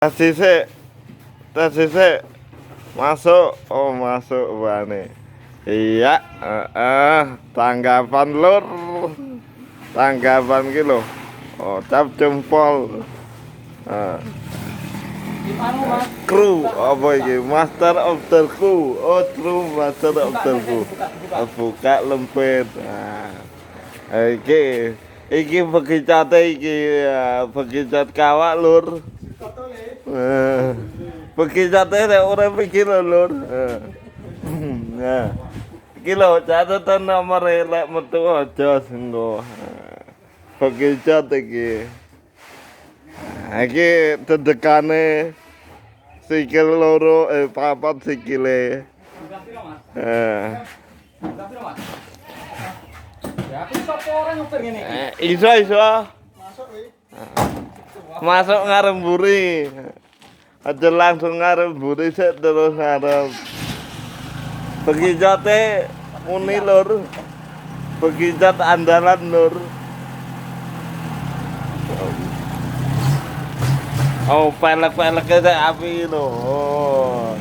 tes sisik, masuk, oh masuk bane. Iya, tanggapan lur, tanggapan ki lho. Oh, cap jempol. Kru apa iki? Master of the crew. Oh, true master of the crew. Buka lempit. Iki bekicate iki, bekicat kawak lur. Bekicate nek urip iki lho lur. Nah. Iki lho catatan nomor lek metu aja senggo. Bekicat iki. Iki dedekane sikil loro papat sikile. Iso. Masuk ngarep mburi. Aja langsung ngarep mburi sik terus ngarep. Bekicate muni lur. Bekicat andalan lur. Oh, pelek-peleknya kayak api itu. Oh.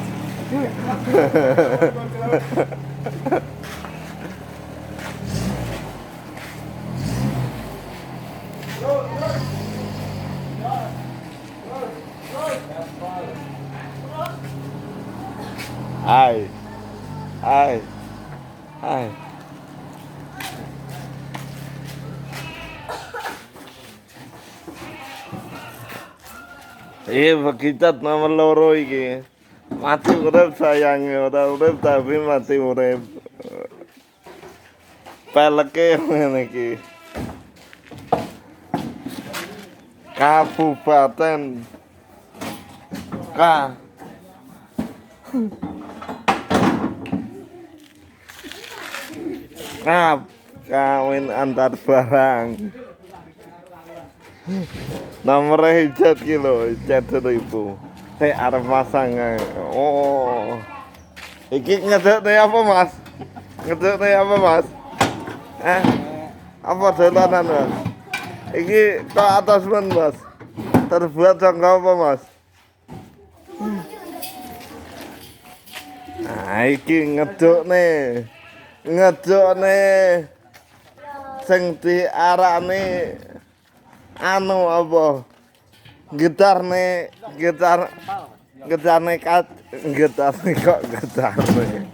Hai. Bekicat nomor loro iki. Mati urip sayange, ora urip tapi mati urip. Peleke ngene iki. Kabupaten kawin antar barang. Nomor hijat kilo, hijat 1000. Saya arep pasang. Oh. Iki ngedekne apa, Mas? Ngedekne apa, Mas? Apa dolanan, Mas? Iki ke atas men, Mas. Terbuat sangka apa, Mas? Nah, iki ngedekne sing diarani anu apa? Gitarne kok gitarne.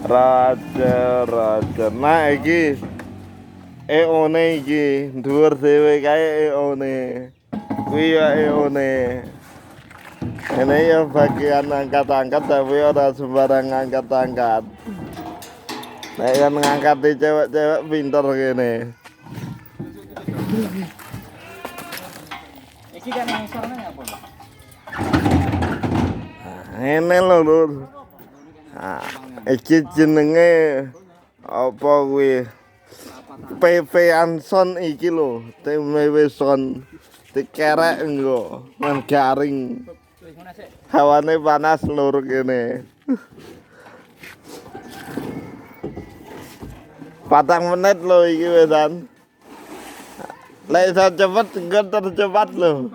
Raja. Nah iki EOne iki dhuwur dhewe kae EOne. Kuwi ya EOne. Ini ya bagian angkat-angkat tapi ora sembarang angkat-angkat. Nek kan ngangkat di cewek-cewek pinter gini. Iki kan ngisorne apa, Pak? Ini lho, Lur. Iki jenenge apa kuwi? PV Anson iki lho, TMW Son. Dikerek engko, nang garing. Hawane panas lur kene. 4 menit lho iki wesan. Lek iso cepet engko tercepat lho.